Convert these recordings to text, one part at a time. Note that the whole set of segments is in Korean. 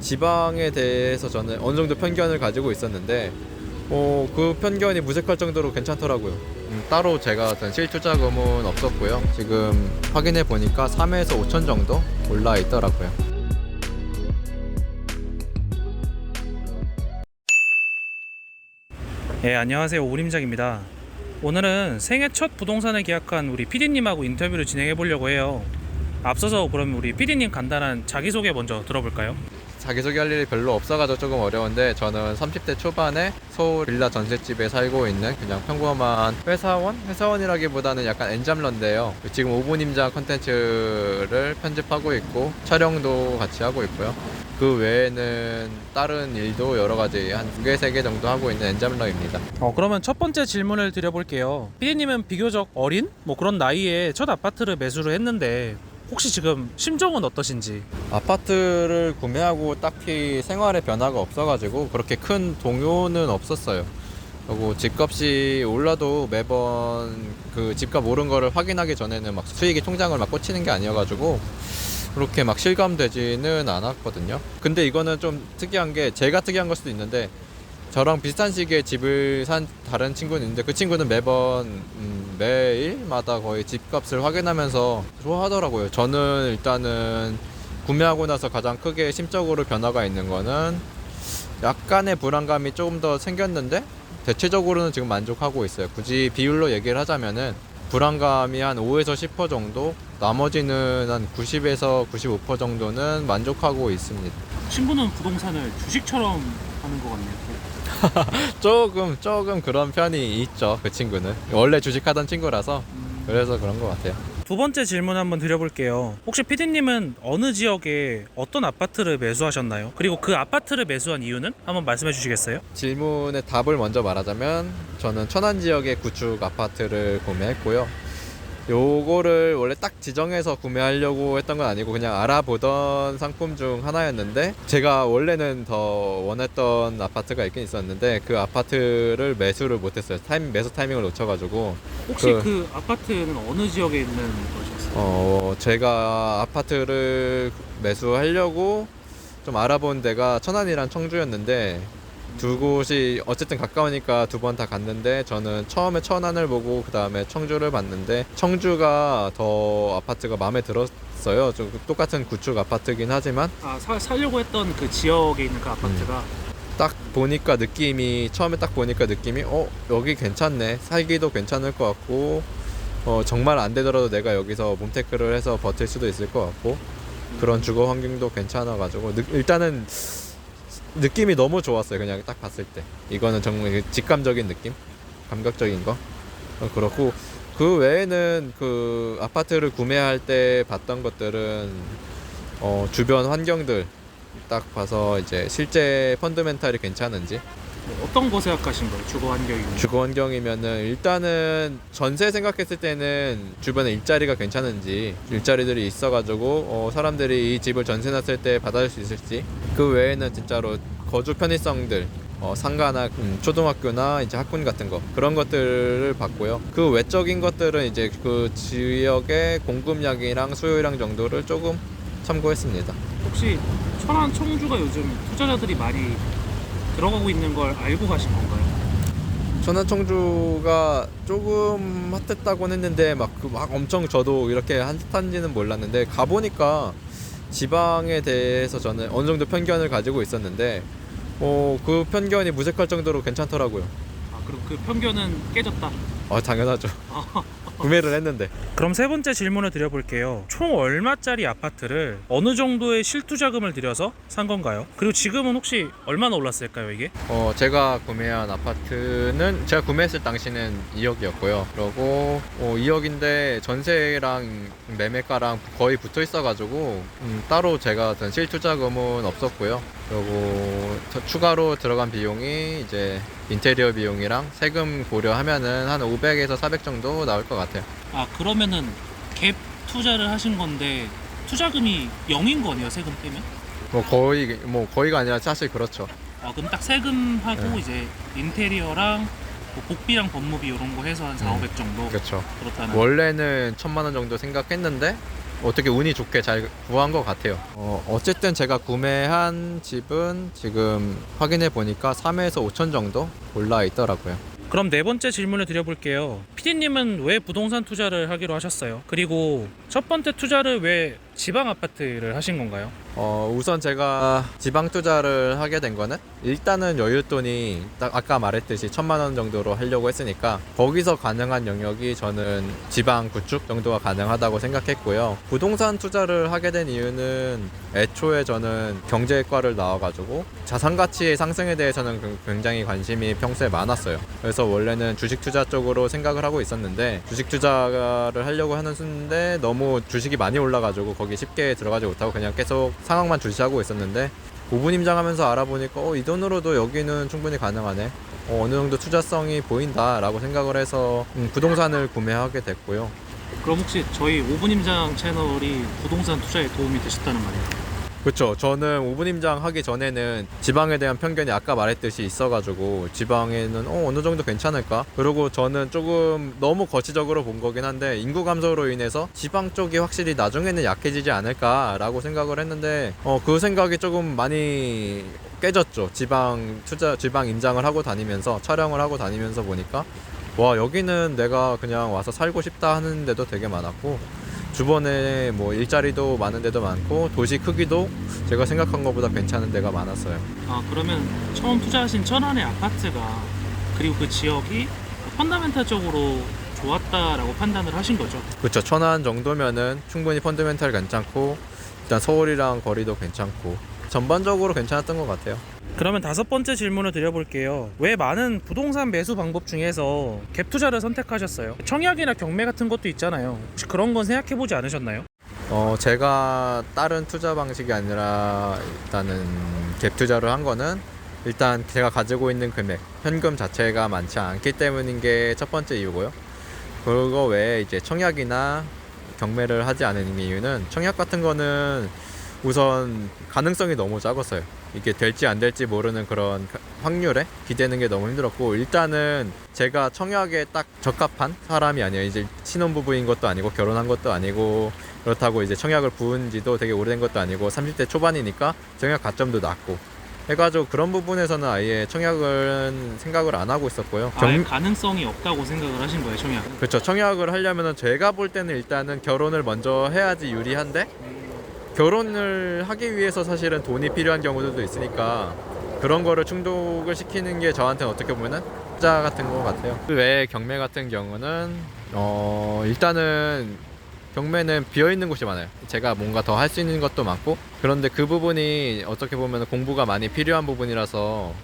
지방에 대해서 저는 어느 정도 편견을 가지고 있었는데 그 편견이 무색할 정도로 괜찮더라고요. 따로 제가 든 실투자금은 없었고요. 지금 확인해 보니까 3에서 5천 정도 올라 있더라고요. 네, 안녕하세요. 오림작입니다. 오늘은 생애 첫 부동산을 계약한 우리 PD님하고 인터뷰를 진행해 보려고 해요. 앞서서 그럼 우리 PD님 간단한 자기소개 먼저 들어볼까요? 자기소개할 일이 별로 없어가지고 조금 어려운데, 저는 30대 초반에 서울 빌라 전셋집에 살고 있는 그냥 평범한 회사원이라기보다는 약간 엔잡러인데요. 지금 5분 임장 컨텐츠를 편집하고 있고 촬영도 같이 하고 있고요. 그 외에는 다른 일도 여러 가지 한 2개, 3개 정도 하고 있는 엔잡러입니다. 그러면 첫 번째 질문을 드려볼게요. PD님은 비교적 어린? 그런 나이에 첫 아파트를 매수를 했는데 혹시 지금 심정은 어떠신지? 아파트를 구매하고 딱히 생활에 변화가 없어가지고 그렇게 큰 동요는 없었어요. 그리고 집값이 올라도 매번 그 집값 오른 거를 확인하기 전에는 막 수익이 통장을 막 꽂히는 게 아니어가지고 그렇게 막 실감되지는 않았거든요. 근데 이거는 좀 특이한 게, 제가 특이한 걸 수도 있는데, 저랑 비슷한 시기에 집을 산 다른 친구는 있는데 그 친구는 매일마다 거의 집값을 확인하면서 좋아하더라고요. 저는 일단은 구매하고 나서 가장 크게 심적으로 변화가 있는 거는 약간의 불안감이 조금 더 생겼는데 대체적으로는 지금 만족하고 있어요. 굳이 비율로 얘기를 하자면은 불안감이 한 5에서 10% 정도, 나머지는 한 90에서 95% 정도는 만족하고 있습니다. 친구는 부동산을 주식처럼 하는 것 같네요. 조금 그런 편이 있죠. 그 친구는 원래 주식하던 친구라서 그래서 그런 것 같아요. 두 번째 질문 한번 드려볼게요. 혹시 PD님은 어느 지역에 어떤 아파트를 매수하셨나요? 그리고 그 아파트를 매수한 이유는 한번 말씀해 주시겠어요? 질문의 답을 먼저 말하자면, 저는 천안 지역의 구축 아파트를 구매했고요. 요거를 원래 딱 지정해서 구매하려고 했던 건 아니고 그냥 알아보던 상품 중 하나였는데, 제가 원래는 더 원했던 아파트가 있긴 있었는데 그 아파트를 매수를 못했어요. 매수 타이밍을 놓쳐가지고. 혹시 그 아파트는 어느 지역에 있는 것이었어요? 제가 아파트를 매수하려고 좀 알아본 데가 천안이랑 청주였는데, 두 곳이 어쨌든 가까우니까 두 번 다 갔는데, 저는 처음에 천안을 보고 그 다음에 청주를 봤는데 청주가 더 아파트가 마음에 들었어요. 좀 똑같은 구축 아파트긴 하지만 살려고 했던 그 지역에 있는 그 아파트가 딱 보니까 느낌이, 처음에 딱 보니까 느낌이 여기 괜찮네, 살기도 괜찮을 것 같고, 정말 안 되더라도 내가 여기서 몸테크를 해서 버틸 수도 있을 것 같고, 그런 주거 환경도 괜찮아가지고 일단은 느낌이 너무 좋았어요. 그냥 딱 봤을 때 이거는 정말 직감적인 느낌, 감각적인 거. 그렇고 그 외에는 그 아파트를 구매할 때 봤던 것들은 주변 환경들 딱 봐서 이제 실제 펀드멘탈이 괜찮은지. 어떤 거 생각하신 거예요? 주거 환경이면은 일단은 전세 생각했을 때는 주변에 일자리가 괜찮은지, 일자리들이 있어가지고 사람들이 이 집을 전세 놨을 때 받아줄 수 있을지. 그 외에는 진짜로 거주 편의성들, 상가나 초등학교나 이제 학군 같은 거, 그런 것들을 봤고요. 그 외적인 것들은 이제 그 지역의 공급량이랑 수요량 정도를 조금 참고했습니다. 혹시 천안 청주가 요즘 투자자들이 많이 들어가고 있는 걸 알고 가신 건가요? 천안 청주가 조금 핫했다고는 했는데 막 엄청 저도 이렇게 핫한지는 몰랐는데, 가보니까 지방에 대해서 저는 어느 정도 편견을 가지고 있었는데 그 편견이 무색할 정도로 괜찮더라고요. 그럼 그 편견은 깨졌다. 당연하죠. 구매를 했는데. 그럼 세 번째 질문을 드려볼게요. 총 얼마짜리 아파트를 어느 정도의 실투자금을 들여서 산 건가요? 그리고 지금은 혹시 얼마나 올랐을까요, 이게? 제가 구매한 아파트는, 제가 구매했을 당시는 2억이었고요. 그리고 2억인데 전세랑 매매가랑 거의 붙어 있어가지고 따로 제가 든 실투자금은 없었고요. 그리고 추가로 들어간 비용이 이제 인테리어 비용이랑 세금 고려하면은 한 500에서 400 정도 나올 것 같아요. 그러면은 갭 투자를 하신 건데 투자금이 0인 거네요, 세금 빼면? 거의가 아니라 사실 그렇죠. 그럼 딱 세금하고 네. 이제 인테리어랑 복비랑 법무비 이런 거 해서 한 4, 500 정도. 그렇죠. 그렇다는. 원래는 1000만 원 정도 생각했는데 어떻게 운이 좋게 잘 구한 것 같아요. 어쨌든 제가 구매한 집은 지금 확인해 보니까 3에서 5천 정도 올라 있더라고요. 그럼 네 번째 질문을 드려볼게요. PD님은 왜 부동산 투자를 하기로 하셨어요? 그리고 첫 번째 투자를 왜 지방 아파트를 하신 건가요? 우선 제가 지방 투자를 하게 된 거는 일단은 여윳돈이 딱 아까 말했듯이 1,000만 원 정도로 하려고 했으니까 거기서 가능한 영역이 저는 지방 구축 정도가 가능하다고 생각했고요. 부동산 투자를 하게 된 이유는 애초에 저는 경제과를 나와가지고 자산 가치의 상승에 대해서는 굉장히 관심이 평소에 많았어요. 그래서 원래는 주식 투자 쪽으로 생각을 하고 있었는데 주식 투자를 하려고 하는 순인데 너무 주식이 많이 올라가지고 거기 쉽게 들어가지 못하고 그냥 계속 상황만 주시하고 있었는데 5분 임장하면서 알아보니까 이 돈으로도 여기는 충분히 가능하네, 어느 정도 투자성이 보인다 라고 생각을 해서 부동산을 구매하게 됐고요. 그럼 혹시 저희 5분 임장 채널이 부동산 투자에 도움이 되셨다는 말이에요? 그렇죠. 저는 5분 임장 하기 전에는 지방에 대한 편견이 아까 말했듯이 있어가지고 지방에는 어느 정도 괜찮을까? 그리고 저는 조금 너무 거시적으로 본 거긴 한데 인구 감소로 인해서 지방 쪽이 확실히 나중에는 약해지지 않을까라고 생각을 했는데 그 생각이 조금 많이 깨졌죠. 지방 임장을 하고 다니면서 촬영을 하고 다니면서 보니까 와, 여기는 내가 그냥 와서 살고 싶다 하는 데도 되게 많았고 주변에 뭐 일자리도 많은 데도 많고 도시 크기도 제가 생각한 것보다 괜찮은 데가 많았어요. 그러면 처음 투자하신 천안의 아파트가 그리고 그 지역이 펀더멘탈적으로 좋았다라고 판단을 하신 거죠? 그렇죠. 천안 정도면은 충분히 펀드멘탈 괜찮고 일단 서울이랑 거리도 괜찮고 전반적으로 괜찮았던 것 같아요. 그러면 다섯 번째 질문을 드려볼게요. 왜 많은 부동산 매수 방법 중에서 갭 투자를 선택하셨어요? 청약이나 경매 같은 것도 있잖아요. 혹시 그런 건 생각해보지 않으셨나요? 제가 다른 투자 방식이 아니라 일단은 갭 투자를 한 거는 일단 제가 가지고 있는 금액, 현금 자체가 많지 않기 때문인 게 첫 번째 이유고요. 그거 외에 이제 청약이나 경매를 하지 않은 이유는 청약 같은 거는 우선 가능성이 너무 작았어요. 이게 될지 안 될지 모르는 그런 확률에 기대는 게 너무 힘들었고 일단은 제가 청약에 딱 적합한 사람이 아니에요. 이제 신혼부부인 것도 아니고 결혼한 것도 아니고 그렇다고 이제 청약을 부은 지도 되게 오래된 것도 아니고 30대 초반이니까 청약 가점도 낮고 해가지고 그런 부분에서는 아예 청약은 생각을 안 하고 있었고요. 가능성이 없다고 생각을 하신 거예요, 청약은? 그렇죠. 청약을 하려면은 제가 볼 때는 일단은 결혼을 먼저 해야지 유리한데 결혼을 하기 위해서 사실은 돈이 필요한 경우들도 있으니까 그런 거를 충족을 시키는 게 저한테는 어떻게 보면은 투자 같은 것 같아요. 그 외에 경매 같은 경우는 일단은 경매는 비어있는 곳이 많아요. 제가 뭔가 더 할 수 있는 것도 많고 그런데 그 부분이 어떻게 보면 공부가 많이 필요한 부분이라서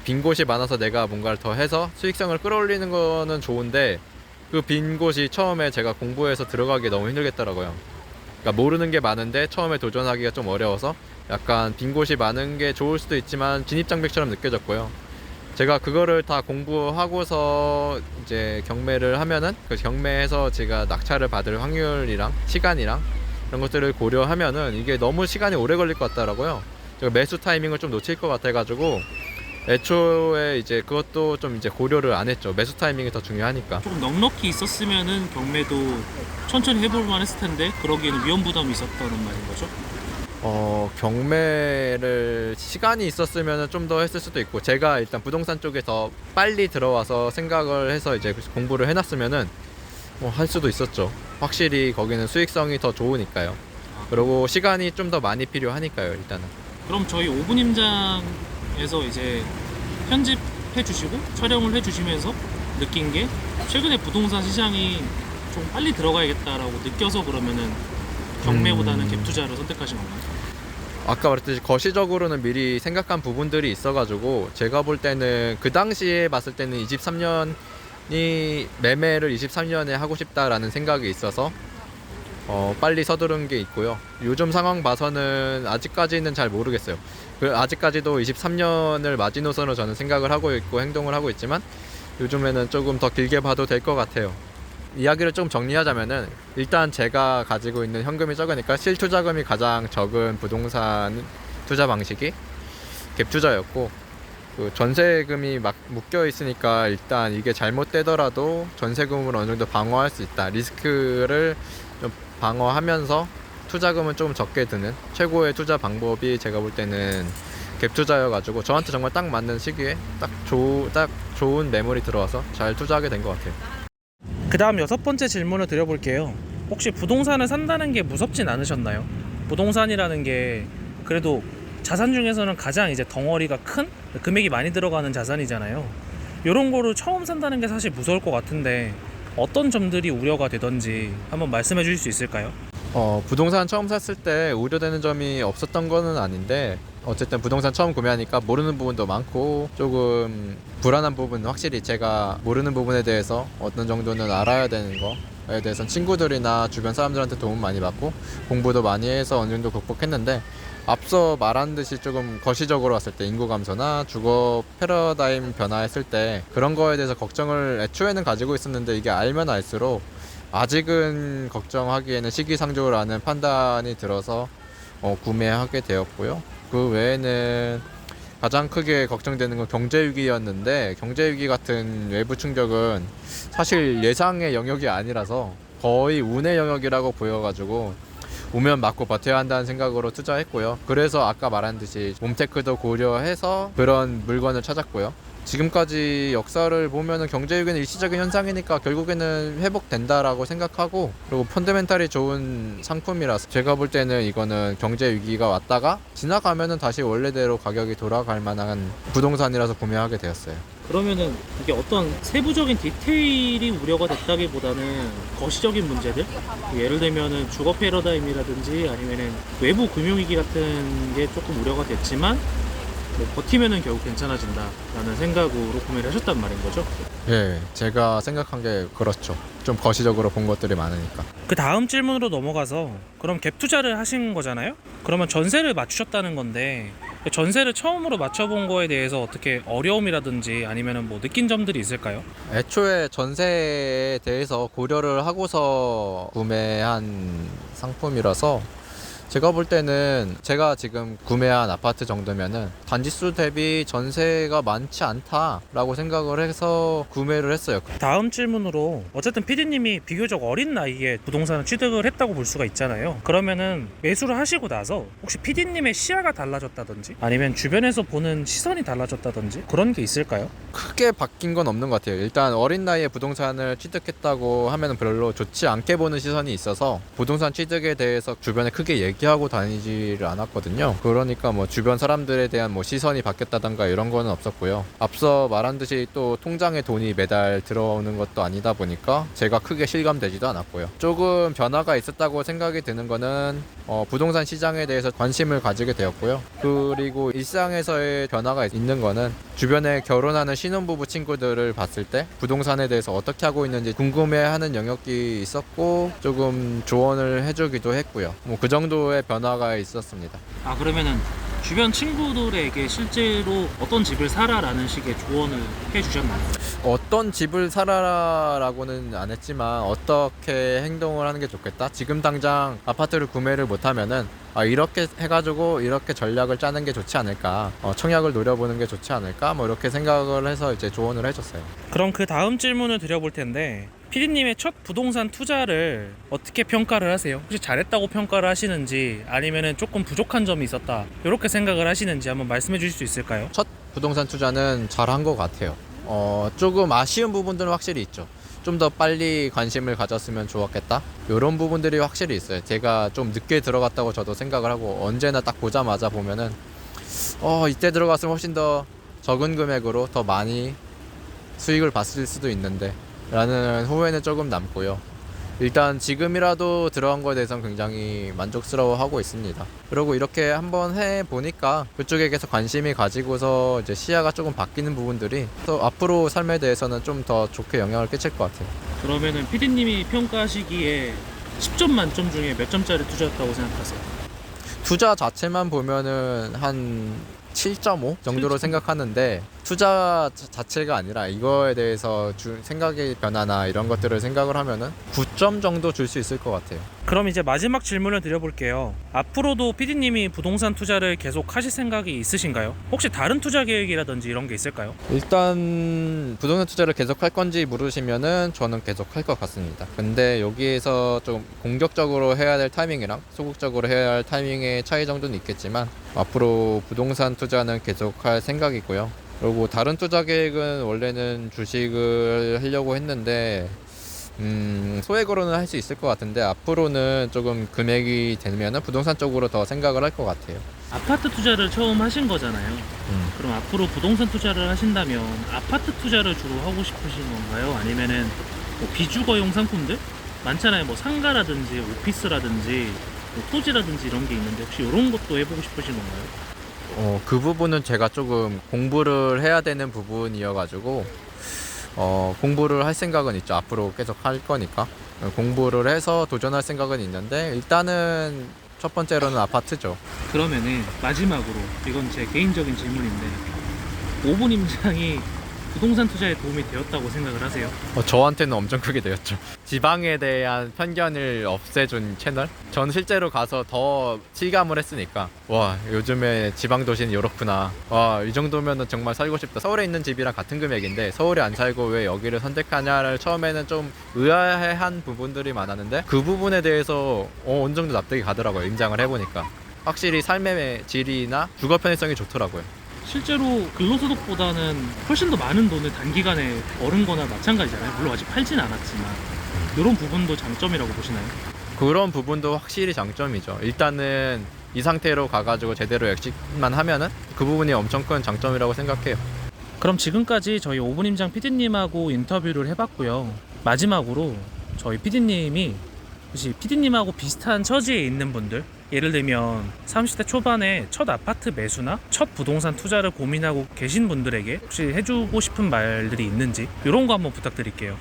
빈 곳이 많아서 내가 뭔가를 더 해서 수익성을 끌어올리는 거는 좋은데 그 빈 곳이 처음에 제가 공부해서 들어가기 너무 힘들겠더라고요. 그러니까 모르는 게 많은데 처음에 도전하기가 좀 어려워서 약간 빈 곳이 많은 게 좋을 수도 있지만 진입장벽처럼 느껴졌고요. 제가 그거를 다 공부하고서 이제 경매를 하면은 그 경매에서 제가 낙찰을 받을 확률이랑 시간이랑 이런 것들을 고려하면은 이게 너무 시간이 오래 걸릴 것 같더라고요. 제가 매수 타이밍을 좀 놓칠 것 같아가지고 애초에 이제 그것도 좀 이제 고려를 안 했죠. 매수 타이밍이 더 중요하니까. 조금 넉넉히 있었으면은 경매도 천천히 해볼 만했을 텐데 그러기에는 위험 부담이 있었다는 말인 거죠? 경매를 시간이 있었으면 좀 더 했을 수도 있고 제가 일단 부동산 쪽에 더 빨리 들어와서 생각을 해서 이제 공부를 해놨으면은 할 수도 있었죠. 확실히 거기는 수익성이 더 좋으니까요. 그리고 시간이 좀 더 많이 필요하니까요. 일단은. 그럼 저희 5분 임장에서 이제 편집해 주시고 촬영을 해 주시면서 느낀 게 최근에 부동산 시장이 좀 빨리 들어가야겠다라고 느껴서 그러면은 경매보다는 갭 투자를 선택하신 건가요? 아까 말했듯이 거시적으로는 미리 생각한 부분들이 있어가지고 제가 볼 때는 그 당시에 봤을 때는 23년이 매매를 23년에 하고 싶다라는 생각이 있어서 빨리 서두른 게 있고요. 요즘 상황 봐서는 아직까지는 잘 모르겠어요. 아직까지도 23년을 마지노선으로 저는 생각을 하고 있고 행동을 하고 있지만 요즘에는 조금 더 길게 봐도 될 것 같아요. 이야기를 좀 정리하자면은 일단 제가 가지고 있는 현금이 적으니까 실투자금이 가장 적은 부동산 투자 방식이 갭 투자였고 그 전세금이 막 묶여 있으니까 일단 이게 잘못되더라도 전세금으로 어느 정도 방어할 수 있다, 리스크를 좀 방어하면서 투자금은 좀 적게 드는 최고의 투자 방법이 제가 볼 때는 갭 투자여가지고 저한테 정말 딱 맞는 시기에 딱 좋은 매물이 들어와서 잘 투자하게 된 것 같아요. 그 다음 6번째 질문을 드려볼게요. 혹시 부동산을 산다는 게 무섭진 않으셨나요? 부동산이라는 게 그래도 자산 중에서는 가장 이제 덩어리가 큰 금액이 많이 들어가는 자산이잖아요. 이런 거를 처음 산다는 게 사실 무서울 것 같은데 어떤 점들이 우려가 되던지 한번 말씀해 주실 수 있을까요? 부동산 처음 샀을 때 우려되는 점이 없었던 거는 아닌데 어쨌든 부동산 처음 구매하니까 모르는 부분도 많고 조금 불안한 부분은 확실히 제가 모르는 부분에 대해서 어떤 정도는 알아야 되는 거에 대해서는 친구들이나 주변 사람들한테 도움 많이 받고 공부도 많이 해서 어느 정도 극복했는데 앞서 말한 듯이 조금 거시적으로 왔을 때 인구 감소나 주거 패러다임 변화했을 때 그런 거에 대해서 걱정을 애초에는 가지고 있었는데 이게 알면 알수록 아직은 걱정하기에는 시기상조라는 판단이 들어서 구매하게 되었고요. 그 외에는 가장 크게 걱정되는 건 경제위기였는데 경제위기 같은 외부 충격은 사실 예상의 영역이 아니라서 거의 운의 영역이라고 보여가지고 오면 맞고 버텨야 한다는 생각으로 투자했고요. 그래서 아까 말한 듯이 몸테크도 고려해서 그런 물건을 찾았고요. 지금까지 역사를 보면은 경제위기는 일시적인 현상이니까 결국에는 회복된다라고 생각하고 그리고 펀더멘탈이 좋은 상품이라서 제가 볼 때는 이거는 경제위기가 왔다가 지나가면은 다시 원래대로 가격이 돌아갈 만한 부동산이라서 구매하게 되었어요. 그러면은 이게 어떤 세부적인 디테일이 우려가 됐다기보다는 거시적인 문제들, 예를 들면은 주거 패러다임이라든지 아니면은 외부 금융위기 같은 게 조금 우려가 됐지만 뭐 버티면은 결국 괜찮아진다라는 생각으로 구매를 하셨단 말인 거죠. 예, 제가 생각한 게 그렇죠. 좀 거시적으로 본 것들이 많으니까. 그 다음 질문으로 넘어가서 그럼 갭 투자를 하신 거잖아요. 그러면 전세를 맞추셨다는 건데 전세를 처음으로 맞춰본 거에 대해서 어떻게 어려움이라든지 아니면은 뭐 느낀 점들이 있을까요? 애초에 전세에 대해서 고려를 하고서 구매한 상품이라서 제가 볼 때는 제가 지금 구매한 아파트 정도면은 단지수 대비 전세가 많지 않다라고 생각을 해서 구매를 했어요. 다음 질문으로 어쨌든 PD님이 비교적 어린 나이에 부동산을 취득을 했다고 볼 수가 있잖아요. 그러면은 매수를 하시고 나서 혹시 PD님의 시야가 달라졌다든지 아니면 주변에서 보는 시선이 달라졌다든지 그런 게 있을까요? 크게 바뀐 건 없는 것 같아요. 일단 어린 나이에 부동산을 취득했다고 하면 별로 좋지 않게 보는 시선이 있어서 부동산 취득에 대해서 주변에 크게 얘기하고 다니지를 않았거든요. 그러니까 뭐 주변 사람들에 대한 뭐 시선이 바뀌었다던가 이런 거는 없었고요. 앞서 말한 듯이 또 통장에 돈이 매달 들어오는 것도 아니다 보니까 제가 크게 실감되지도 않았고요. 조금 변화가 있었다고 생각이 드는 거는 부동산 시장에 대해서 관심을 가지게 되었고요. 그리고 일상에서의 변화가 있는 거는 주변에 결혼하는 신혼부부 친구들을 봤을 때 부동산에 대해서 어떻게 하고 있는지 궁금해하는 영역이 있었고 조금 조언을 해주기도 했고요. 뭐 그 정도의 변화가 있었습니다. 아 그러면은 주변 친구들에게 실제로 어떤 집을 사라라는 식의 조언을 해주셨나요? 어떤 집을 사라라고는 안 했지만 어떻게 행동을 하는 게 좋겠다. 지금 당장 아파트를 구매를 못하면은 이렇게 해가지고 이렇게 전략을 짜는 게 좋지 않을까. 청약을 노려보는 게 좋지 않을까. 뭐 이렇게 생각을 해서 이제 조언을 해줬어요. 그럼 그 다음 질문을 드려볼 텐데 피디님의 첫 부동산 투자를 어떻게 평가를 하세요? 혹시 잘했다고 평가를 하시는지 아니면은 조금 부족한 점이 있었다 이렇게 생각을 하시는지 한번 말씀해 주실 수 있을까요? 첫 부동산 투자는 잘한 것 같아요. 조금 아쉬운 부분들은 확실히 있죠. 좀 더 빨리 관심을 가졌으면 좋았겠다. 이런 부분들이 확실히 있어요. 제가 좀 늦게 들어갔다고 저도 생각을 하고 언제나 딱 보자마자 보면은 이때 들어갔으면 훨씬 더 적은 금액으로 더 많이 수익을 봤을 수도 있는데 라는 후회는 조금 남고요. 일단 지금이라도 들어간 거에 대해서는 굉장히 만족스러워하고 있습니다. 그리고 이렇게 한번 해보니까 그쪽에 계속 관심이 가지고서 이제 시야가 조금 바뀌는 부분들이 또 앞으로 삶에 대해서는 좀 더 좋게 영향을 끼칠 것 같아요. 그러면은 피디님이 평가하시기에 10점 만점 중에 몇 점짜리 투자였다고 생각하세요? 투자 자체만 보면은 한 7.5 정도로 생각하는데 투자 자체가 아니라 이거에 대해서 생각의 변화나 이런 것들을 생각을 하면은 9점 정도 줄 수 있을 것 같아요. 그럼 이제 마지막 질문을 드려볼게요. 앞으로도 PD님이 부동산 투자를 계속 하실 생각이 있으신가요? 혹시 다른 투자 계획이라든지 이런 게 있을까요? 일단 부동산 투자를 계속 할 건지 물으시면은 저는 계속 할 것 같습니다. 근데 여기에서 좀 공격적으로 해야 될 타이밍이랑 소극적으로 해야 할 타이밍의 차이 정도는 있겠지만 앞으로 부동산 투자는 계속 할 생각이고요. 그리고 다른 투자 계획은 원래는 주식을 하려고 했는데 소액으로는 할 수 있을 것 같은데 앞으로는 조금 금액이 되면은 부동산 쪽으로 더 생각을 할 것 같아요. 아파트 투자를 처음 하신 거잖아요. 그럼 앞으로 부동산 투자를 하신다면 아파트 투자를 주로 하고 싶으신 건가요? 아니면은 뭐 비주거용 상품들 많잖아요. 뭐 상가라든지 오피스라든지 뭐 토지라든지 이런 게 있는데 혹시 이런 것도 해보고 싶으신 건가요? 그 부분은 제가 조금 공부를 해야 되는 부분이어가지고 공부를 할 생각은 있죠. 앞으로 계속 할 거니까 공부를 해서 도전할 생각은 있는데 일단은 첫 번째로는 아파트죠. 그러면은 마지막으로 이건 제 개인적인 질문인데 5분 임장이 부동산 투자에 도움이 되었다고 생각을 하세요? 저한테는 엄청 크게 되었죠. 지방에 대한 편견을 없애준 채널? 저는 실제로 가서 더 실감을 했으니까 와 요즘에 지방 도시는 이렇구나. 와 이 정도면은 정말 살고 싶다. 서울에 있는 집이랑 같은 금액인데 서울에 안 살고 왜 여기를 선택하냐를 처음에는 좀 의아해한 부분들이 많았는데 그 부분에 대해서 어느 정도 납득이 가더라고요. 임장을 해보니까 확실히 삶의 질이나 주거 편의성이 좋더라고요. 실제로 근로소득보다는 훨씬 더 많은 돈을 단기간에 벌은 거나 마찬가지잖아요. 물론 아직 팔진 않았지만 이런 부분도 장점이라고 보시나요? 그런 부분도 확실히 장점이죠. 일단은 이 상태로 가가지고 제대로 엑식만 하면은 그 부분이 엄청 큰 장점이라고 생각해요. 그럼 지금까지 저희 5분 임장 PD님하고 인터뷰를 해봤고요. 마지막으로 저희 PD님이 혹시 PD님하고 비슷한 처지에 있는 분들, 예를 들면 30대 초반에 첫 아파트 매수나 첫 부동산 투자를 고민하고 계신 분들에게 혹시 해주고 싶은 말들이 있는지 이런 거 한번 부탁드릴게요.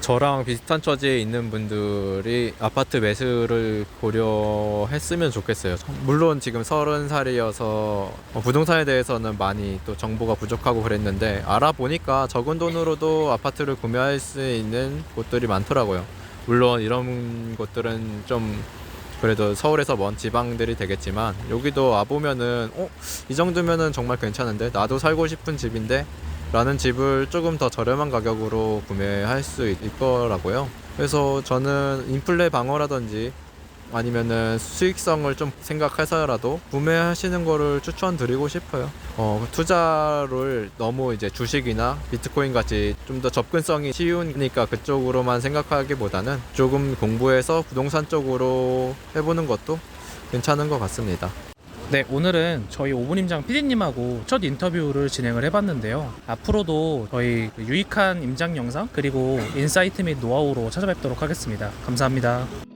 저랑 비슷한 처지에 있는 분들이 아파트 매수를 고려했으면 좋겠어요. 물론 지금 30살이어서 부동산에 대해서는 많이 또 정보가 부족하고 그랬는데 알아보니까 적은 돈으로도 아파트를 구매할 수 있는 곳들이 많더라고요. 물론 이런 곳들은 좀 그래도 서울에서 먼 지방들이 되겠지만 여기도 와보면은 이 정도면은 정말 괜찮은데 나도 살고 싶은 집인데 라는 집을 조금 더 저렴한 가격으로 구매할 수 있더라고요. 그래서 저는 인플레 방어라든지 아니면은 수익성을 좀 생각해서라도 구매하시는 거를 추천드리고 싶어요. 투자를 너무 이제 주식이나 비트코인 같이 좀 더 접근성이 쉬우니까 그쪽으로만 생각하기보다는 조금 공부해서 부동산 쪽으로 해보는 것도 괜찮은 것 같습니다. 네, 오늘은 저희 5분 임장 PD님하고 첫 인터뷰를 진행을 해봤는데요. 앞으로도 저희 유익한 임장 영상 그리고 인사이트 및 노하우로 찾아뵙도록 하겠습니다. 감사합니다.